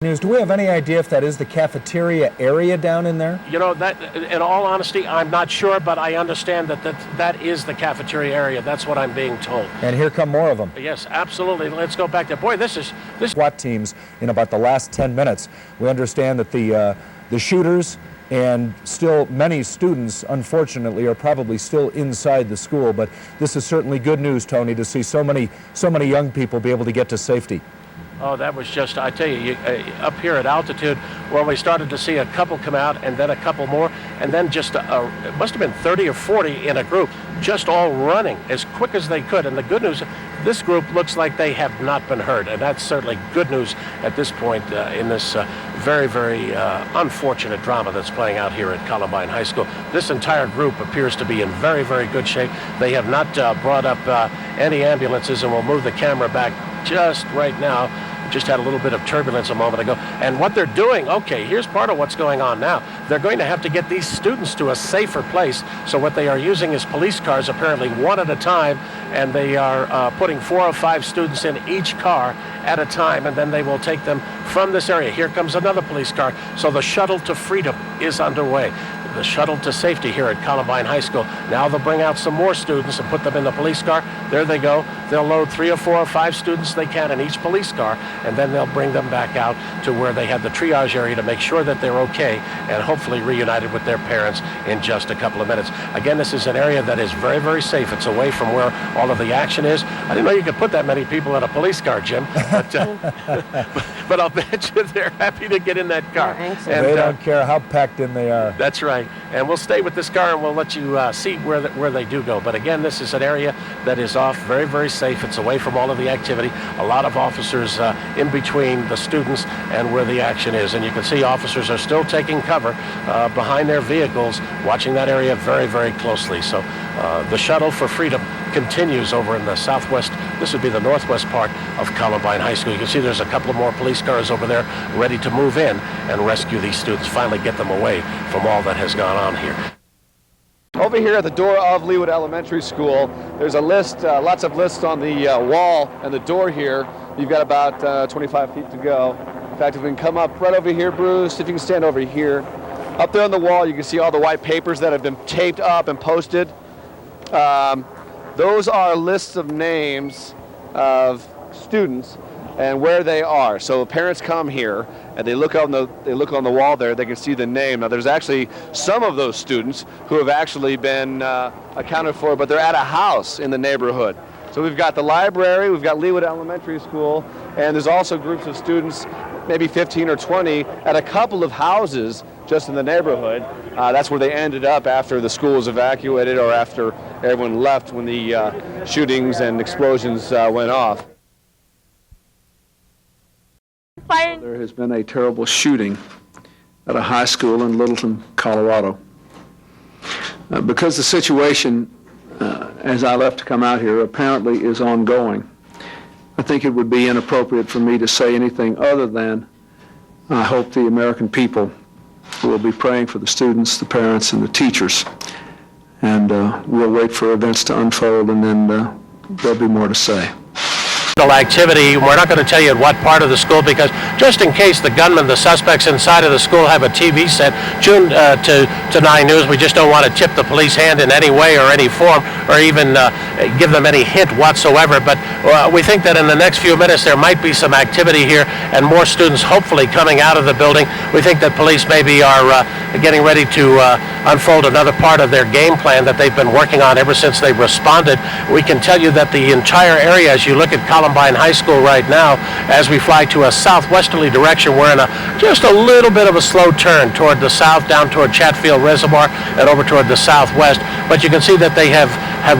News. Do we have any idea if that is the cafeteria area down in there? You know, that, in all honesty, I'm not sure, but I understand that is the cafeteria area. That's what I'm being told. And here come more of them. Yes, absolutely. Let's go back there. Boy, this SWAT teams in about the last 10 minutes. We understand that the shooters and still many students, unfortunately, are probably still inside the school. But this is certainly good news, Tony, to see so many young people be able to get to safety. Oh, that was just, I tell you, up here at altitude, when we started to see a couple come out and then a couple more, and then just, it must have been 30 or 40 in a group, just all running as quick as they could. And the good news, this group looks like they have not been hurt, and that's certainly good news at this point in this very, very unfortunate drama that's playing out here at Columbine High School. This entire group appears to be in very, very good shape. They have not brought up any ambulances, and we'll move the camera back just right now. Just had a little bit of turbulence a moment ago. And what they're doing, okay, here's part of what's going on now. They're going to have to get these students to a safer place. So what they are using is police cars, apparently one at a time, and they are putting 4 or 5 students in each car at a time, and then they will take them from this area. Here comes another police car. So the shuttle to freedom is underway. The shuttle to safety here at Columbine High School. Now they'll bring out some more students and put them in the police car. There they go. They'll load 3 or 4 or 5 students they can in each police car, and then they'll bring them back out to where they have the triage area to make sure that they're okay and hopefully reunited with their parents in just a couple of minutes. Again, this is an area that is very, very safe. It's away from where all of the action is. I didn't know you could put that many people in a police car, Jim, but I'll bet you they're happy to get in that car. And they don't care how packed in they are. That's right. And we'll stay with this car and we'll let you see where they do go. But again, this is an area that is off very, very safe. It's away from all of the activity. A lot of officers in between the students and where the action is. And you can see officers are still taking cover behind their vehicles, watching that area very, very closely. So the shuttle for freedom continues over in the southwest. This would be the northwest part of Columbine High School. You can see there's a couple of more police cars over there ready to move in and rescue these students, finally get them away from all that has gone on here. Over here at the door of Leawood Elementary School, there's a list, lots of lists on the wall and the door here. You've got about 25 feet to go. In fact, if we can come up right over here, Bruce, if you can stand over here. Up there on the wall, you can see all the white papers that have been taped up and posted. Those are lists of names of students and where they are. So parents come here and they look on the wall there. They can see the name. Now there's actually some of those students who have actually been accounted for, but they're at a house in the neighborhood. So we've got the library, we've got Leawood Elementary School, and there's also groups of students, maybe 15 or 20, at a couple of houses just in the neighborhood. That's where they ended up after the school was evacuated or after everyone left when the shootings and explosions went off. There has been a terrible shooting at a high school in Littleton, Colorado. Because the situation, as I left to come out here, apparently is ongoing, I think it would be inappropriate for me to say anything other than I hope the American people will be praying for the students, the parents, and the teachers. And we'll wait for events to unfold, and then there'll be more to say. Activity. We're not going to tell you at what part of the school because just in case the gunmen, the suspects inside of the school have a TV set tuned to 9 News, we just don't want to tip the police hand in any way or any form or even give them any hint whatsoever. But we think that in the next few minutes there might be some activity here and more students hopefully coming out of the building. We think that police maybe are getting ready to unfold another part of their game plan that they've been working on ever since they responded. We can tell you that the entire area, as you look at Columbine High School right now, as we fly to a southwesterly direction, we're in just a little bit of a slow turn toward the south, down toward Chatfield Reservoir and over toward the southwest. But you can see that they have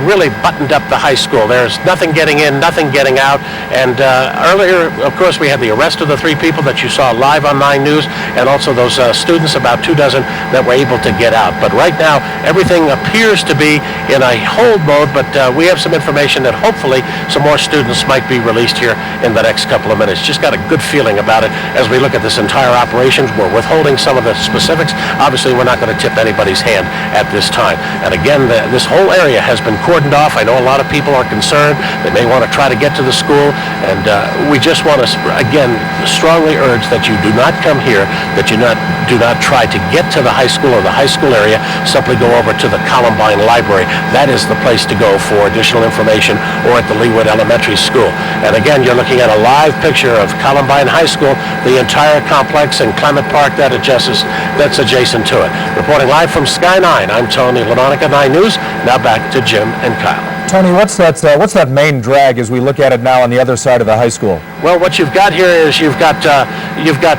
really buttoned up the high school. There's nothing getting in, nothing getting out. And earlier, of course, we had the arrest of the 3 people that you saw live on 9 News, and also those students, about 2 dozen, that were able to get out. But right now, everything appears to be in a hold mode, but we have some information that hopefully some more students might be released here in the next couple of minutes. Just got a good feeling about it as we look at this entire operation. We're withholding some of the specifics. Obviously, we're not going to tip anybody's hand at this time. And again, this whole area has been cordoned off. I know a lot of people are concerned. They may want to try to get to the school, and we just want to, again, strongly urge that you do not come here, that you do not try to get to the high school or the high school area. Simply go over to the Columbine Library. That is the place to go for additional information, or at the Leawood Elementary School. And again, you're looking at a live picture of Columbine High School, the entire complex, and Clement Park that's adjacent to it. Reporting live from Sky 9, I'm Tony LaMonica, 9 News. Now back to Jim and Kyle. Tony, what's that main drag as we look at it now on the other side of the high school? Well, what you've got here is you've got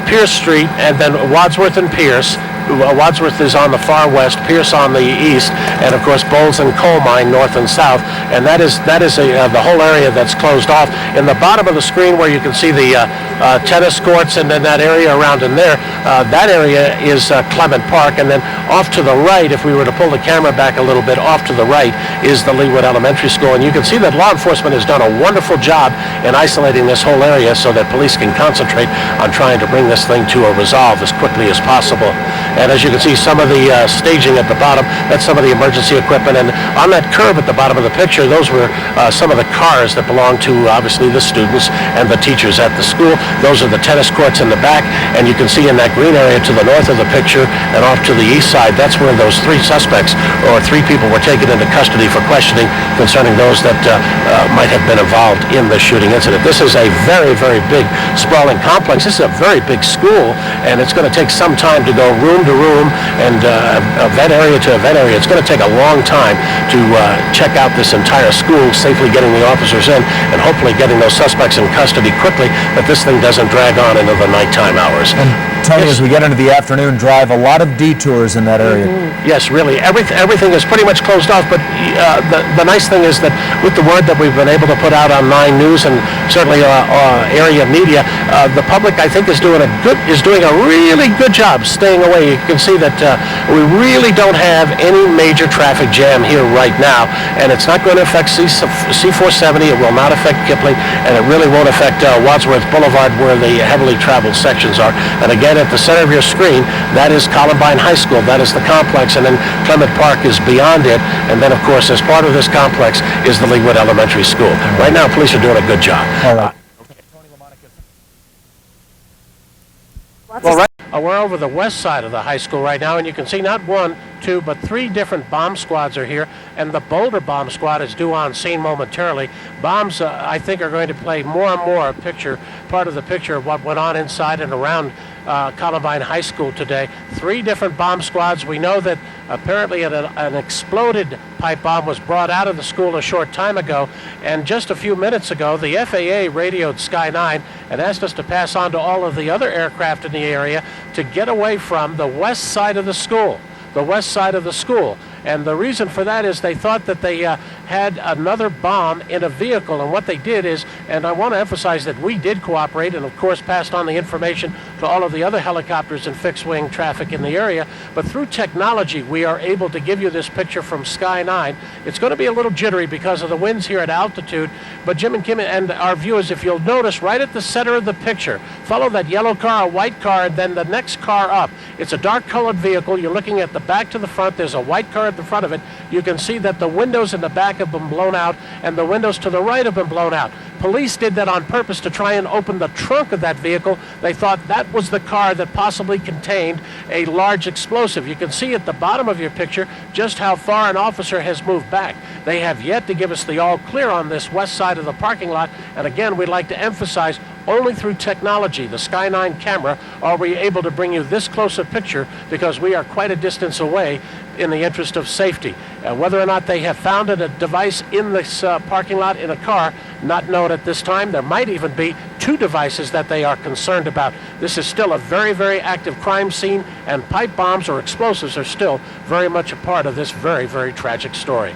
Pierce Street, and then Wadsworth and Pierce. Wadsworth is on the far west, Pierce on the east, and of course Bowles and Coal Mine north and south. And that is the whole area that's closed off. In the bottom of the screen, where you can see the tennis courts, and then that area around in there, that area is Clement Park. And then off to the right, if we were to pull the camera back a little bit, off to the right is the Leawood Elementary School. And you can see that law enforcement has done a wonderful job in isolating this whole area so that police can concentrate on trying to bring this thing to a resolve as quickly as possible. And as you can see, some of the staging at the bottom, that's some of the emergency equipment. And on that curb at the bottom of the picture, those were some of the cars that belong to, obviously, the students and the teachers at the school. Those are the tennis courts in the back. And you can see in that green area to the north of the picture and off to the east side, that's where those 3 suspects, or 3 people, were taken into custody for questioning concerning those that might have been involved in the shooting incident. This is a very, very big, sprawling complex. This is a very big school, and it's going to take some time to go room to room and event area to event area. It's going to take a long time to check out this entire school, safely getting the officers in and hopefully getting those suspects in custody quickly, that this thing doesn't drag on into the nighttime hours. And Tony, as we get into the afternoon drive, a lot of detours in that area. Yes, really. Everything is pretty much closed off, but the nice thing is that with the word that we've been able to put out on 9 News and certainly area media, the public, I think, is doing a really good job staying away. You can see that we really don't have any major traffic jam here right now, and it's not going to affect C470. It will not affect Kipling, and it really won't affect Wadsworth Boulevard, where the heavily traveled sections are. And again, at the center of your screen, that is Columbine High School. That is the complex, and then Clement Park is beyond it. And then, of course, as part of this complex is the Leawood Elementary School. Right now, police are doing a good job. All right. We're over the west side of the high school right now, and you can see not 1, 2, but 3 different bomb squads are here, and the Boulder bomb squad is due on scene momentarily. Bombs, I think, are going to play more and more part of the picture of what went on inside and around Columbine High School today. 3 different bomb squads. We know that apparently an exploded pipe bomb was brought out of the school a short time ago, and just a few minutes ago the FAA radioed Sky 9 and asked us to pass on to all of the other aircraft in the area to get away from the west side of the school. And the reason for that is they thought that they had another bomb in a vehicle. And what they did is, and I want to emphasize that we did cooperate and, of course, passed on the information to all of the other helicopters and fixed-wing traffic in the area. But through technology, we are able to give you this picture from Sky 9. It's going to be a little jittery because of the winds here at altitude. But Jim and Kim and our viewers, if you'll notice, right at the center of the picture, follow that yellow car, a white car, and then the next car up. It's a dark-colored vehicle. You're looking at the back to the front. There's a white car at the front of it. You can see that the windows in the back have been blown out, and the windows to the right have been blown out. Police did that on purpose to try and open the trunk of that vehicle. They thought that was the car that possibly contained a large explosive. You can see at the bottom of your picture just how far an officer has moved back. They have yet to give us the all clear on this west side of the parking lot, and again, we'd like to emphasize, only through technology, the Sky 9 camera, are we able to bring you this close a picture, because we are quite a distance away in the interest of safety. Whether or not they have found a device in this parking lot in a car, not known at this time. There might even be 2 devices that they are concerned about. This is still a very, very active crime scene, and pipe bombs or explosives are still very much a part of this very, very tragic story.